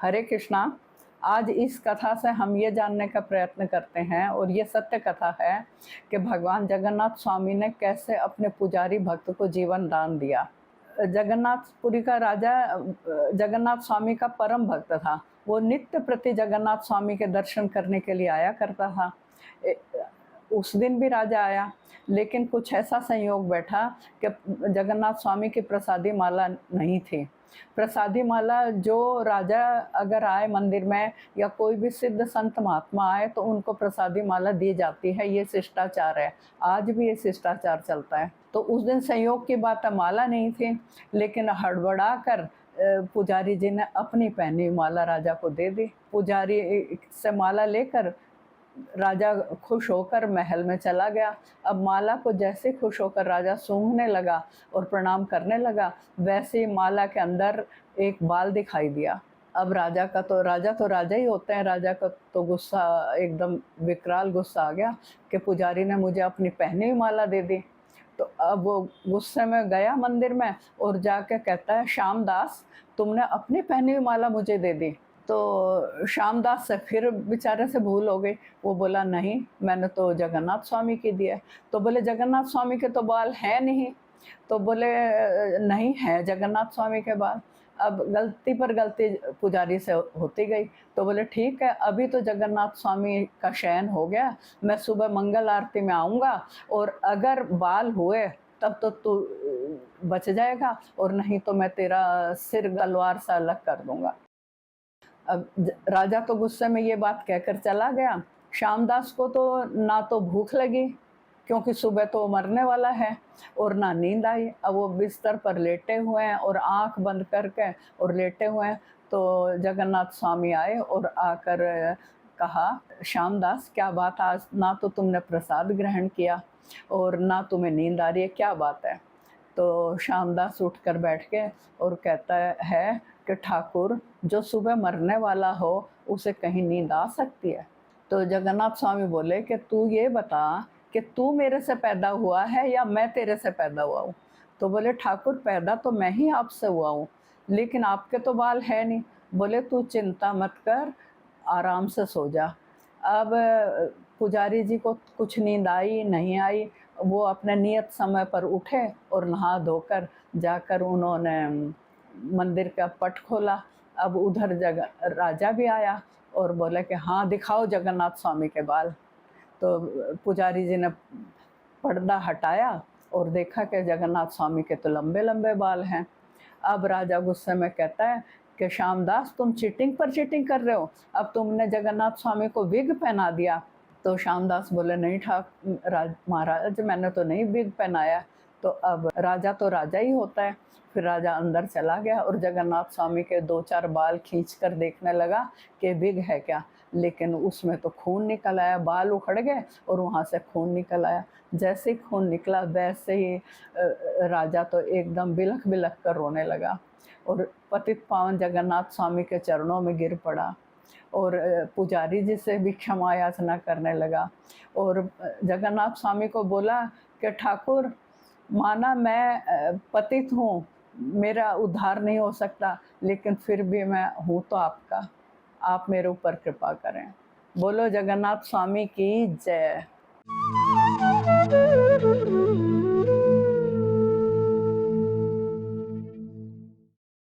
हरे कृष्णा। आज इस कथा से हम ये जानने का प्रयत्न करते हैं और ये सत्य कथा है कि भगवान जगन्नाथ स्वामी ने कैसे अपने पुजारी भक्त को जीवन दान दिया। जगन्नाथपुरी का राजा जगन्नाथ स्वामी का परम भक्त था। वो नित्य प्रति जगन्नाथ स्वामी के दर्शन करने के लिए आया करता था। उस दिन भी राजा आया, लेकिन कुछ ऐसा संयोग बैठा कि जगन्नाथ स्वामी की प्रसादी माला नहीं थी। प्रसादी माला जो राजा अगर आए मंदिर में या कोई भी सिद्ध संत महात्मा आए तो उनको प्रसादी माला दी जाती है, ये शिष्टाचार है। आज भी ये शिष्टाचार चलता है। तो उस दिन संयोग की बात है, माला नहीं थी, लेकिन हड़बड़ा कर पुजारी जी ने अपनी पहनी माला राजा को दे दी। पुजारी से माला लेकर राजा खुश होकर महल में चला गया। अब माला को जैसे खुश होकर राजा सूंघने लगा और प्रणाम करने लगा, वैसे ही माला के अंदर एक बाल दिखाई दिया। अब राजा तो राजा ही होते हैं। राजा का तो गुस्सा, एकदम विकराल गुस्सा आ गया कि पुजारी ने मुझे अपनी पहनी हुई माला दे दी। तो अब वो गुस्से में गया मंदिर में और जाके कहता है, श्यामदास, तुमने अपनी पहनी हुई माला मुझे दे दी। तो श्यामदास से फिर बेचारे से भूल हो गई। वो बोला, नहीं, मैंने तो जगन्नाथ स्वामी की दी है। तो बोले, जगन्नाथ स्वामी के तो बाल हैं नहीं। तो बोले, नहीं है जगन्नाथ स्वामी के बाल। अब गलती पर गलती पुजारी से होती गई। तो बोले, ठीक है, अभी तो जगन्नाथ स्वामी का शयन हो गया, मैं सुबह मंगल आरती में आऊँगा और अगर बाल हुए तब तो तू बच जाएगा, और नहीं तो मैं तेरा सिर गलवार से अलग कर दूंगा। अब राजा तो गुस्से में ये बात कहकर चला गया। श्यामदास को तो ना तो भूख लगी, क्योंकि सुबह तो मरने वाला है, और ना नींद आई। अब वो बिस्तर पर लेटे हुए हैं और आंख बंद करके और लेटे हुए हैं। तो जगन्नाथ स्वामी आए और आकर कहा, श्यामदास, क्या बात, आज ना तो तुमने प्रसाद ग्रहण किया और ना तुम्हें नींद आ रही है, क्या बात है? तो श्यामदास उठकर बैठ के और कहता है कि ठाकुर, जो सुबह मरने वाला हो उसे कहीं नींद आ सकती है? तो जगन्नाथ स्वामी बोले कि तू ये बता कि तू मेरे से पैदा हुआ है या मैं तेरे से पैदा हुआ हूँ? तो बोले, ठाकुर, पैदा तो मैं ही आपसे हुआ हूँ, लेकिन आपके तो बाल है नहीं। बोले, तू चिंता मत कर, आराम से सो जा। अब पुजारी जी को कुछ नींद आई नहीं आई। वो अपने नियत समय पर उठे और नहा धोकर जाकर उन्होंने मंदिर का पट खोला। अब उधर राजा भी आया और बोला कि हाँ, दिखाओ जगन्नाथ स्वामी के बाल। तो पुजारी जी ने पर्दा हटाया और देखा कि जगन्नाथ स्वामी के तो लंबे लंबे बाल हैं। अब राजा गुस्से में कहता है कि श्यामदास, तुम चीटिंग पर चीटिंग कर रहे हो, अब तुमने जगन्नाथ स्वामी को विग पहना दिया। तो श्यामदास बोले, नहीं महाराज, मैंने तो नहीं विग पहनाया। तो अब राजा तो राजा ही होता है। फिर राजा अंदर चला गया और जगन्नाथ स्वामी के 2-4 बाल खींचकर देखने लगा कि विग है क्या, लेकिन उसमें तो खून निकल आया। बाल उखड़ गए और वहाँ से खून निकल आया। जैसे ही खून निकला वैसे ही राजा तो एकदम बिलख बिलख कर रोने लगा और पतित पावन जगन्नाथ स्वामी के चरणों में गिर पड़ा और पुजारी जी से भी क्षमा याचना करने लगा। और जगन्नाथ स्वामी को बोला कि ठाकुर, माना मैं पतित हूँ, मेरा उद्धार नहीं हो सकता, लेकिन फिर भी मैं हूँ तो आपका, आप मेरे ऊपर कृपा करें। बोलो जगन्नाथ स्वामी की जय।